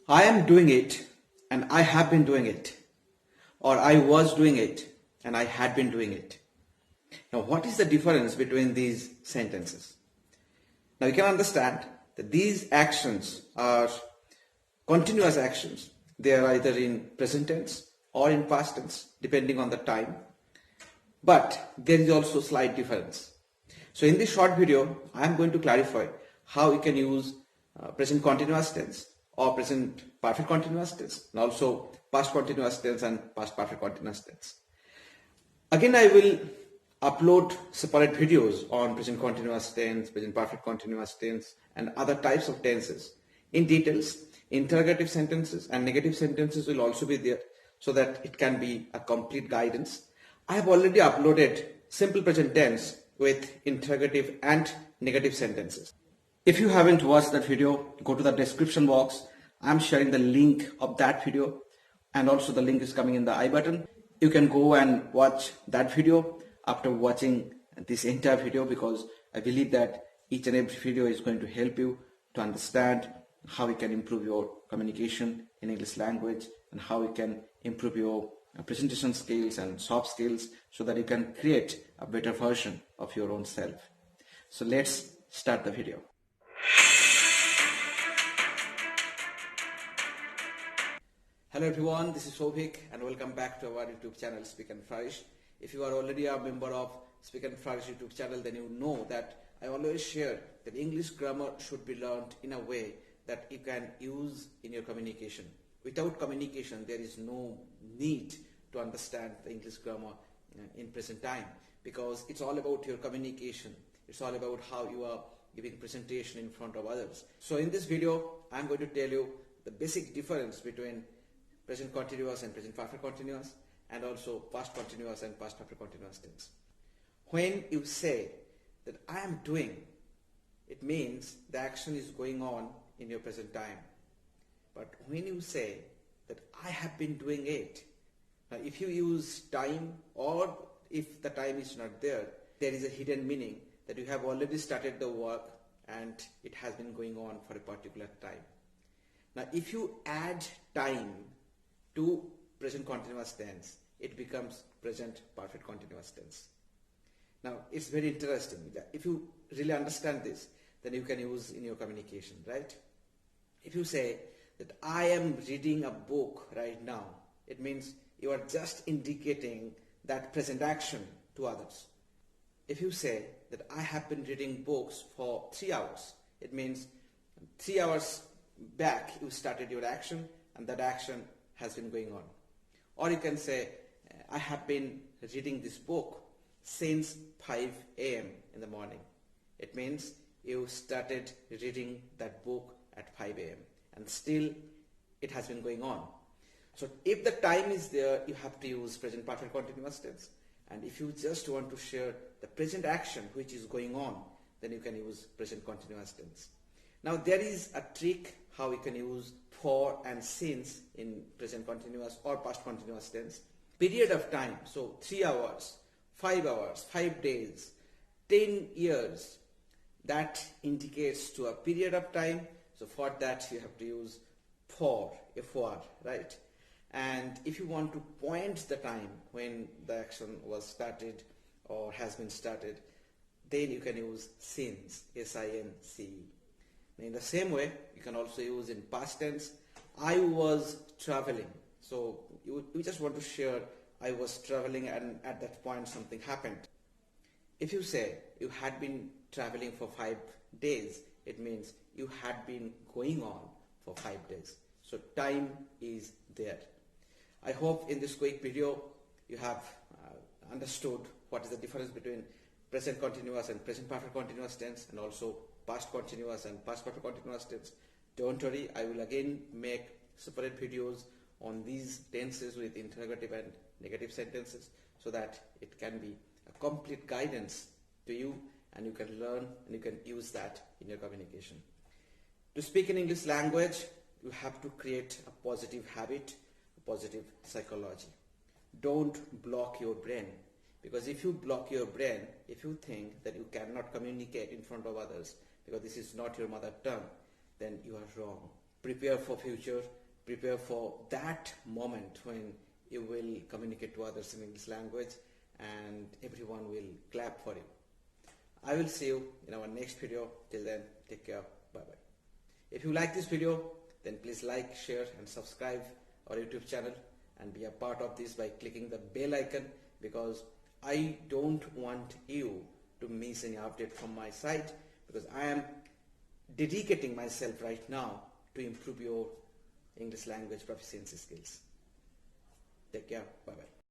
I am doing it and I have been doing it, or I was doing it and I had been doing it. Now, what is the difference between these sentences? Now, you can understand that these actions are continuous actions. They are either in present tense or in past tense, depending on the time. But there is also a slight difference. So in this short video, I am going to clarify how you can use present continuous tense or present perfect continuous tense, and also past continuous tense and past perfect continuous tense. Again, I will upload separate videos on present continuous tense, present perfect continuous tense, and other types of tenses. In details, interrogative sentences and negative sentences will also be there so that it can be a complete guidance. I have already uploaded simple present tense with interrogative and negative sentences. If you haven't watched that video, go to the description box. I'm sharing the link of that video, and also the link is coming in the I button. You can go and watch that video after watching this entire video, because I believe that each and every video is going to help you to understand how you can improve your communication in English language and how you can improve your presentation skills and soft skills so that you can create a better version of your own self. So let's start the video. Hello everyone, this is Sovik and welcome back to our YouTube channel Speak and Flourish. If you are already a member of Speak and Flourish YouTube channel, then you know that I always share that English grammar should be learned in a way that you can use in your communication. Without communication, there is no need to understand the English grammar in present time, because it's all about your communication. It's all about how you are giving presentation in front of others. So in this video, I'm going to tell you the basic difference between present continuous and present perfect continuous, and also past continuous and past perfect continuous tense. When you say that I am doing, it means the action is going on in your present time. But when you say that I have been doing it, now if you use time, or if the time is not there, there is a hidden meaning that you have already started the work and it has been going on for a particular time. Now if you add time to present continuous tense, it becomes present perfect continuous tense. Now it's very interesting that if you really understand this, then you can use in your communication, right? If you say that I am reading a book right now, it means you are just indicating that present action to others. If you say that I have been reading books for 3 hours, it means 3 hours back you started your action and that action has been going on. Or you can say I have been reading this book since 5 a.m. in the morning. It means you started reading that book at 5 a.m. and still it has been going on. So if the time is there, you have to use present perfect continuous tense. And if you just want to share the present action which is going on, then you can use present continuous tense. Now there is a trick how we can use for and since in present continuous or past continuous tense. Period of time, so 3 hours, 5 days, 10 years, that indicates to a period of time. So for that you have to use for, right? And if you want to point the time when the action was started or has been started, then you can use since, S-I-N-C-E. In the same way, you can also use in past tense, I was traveling. So you just want to share I was traveling and at that point something happened. If you say you had been traveling for 5 days, it means you had been going on for 5 days. So time is there. I hope in this quick video you have understood what is the difference between present continuous and present perfect continuous tense, and also past continuous and past perfect continuous tense. Don't worry, I will again make separate videos on these tenses with interrogative and negative sentences so that it can be a complete guidance to you and you can learn and you can use that in your communication. To speak in English language, you have to create a positive habit, a positive psychology. Don't block your brain, because if you block your brain, if you think that you cannot communicate in front of others because this is not your mother tongue, then you are wrong. prepare for future, prepare for that moment when you will communicate to others in English language and everyone will clap for you. I will see you in our next video. Till then, take care. Bye-bye. If you like this video, then please like, share and subscribe our YouTube channel and be a part of this by clicking the bell icon, because I don't want you to miss any update from my side, because I am dedicating myself right now to improve your English language proficiency skills. Take care. Bye-bye.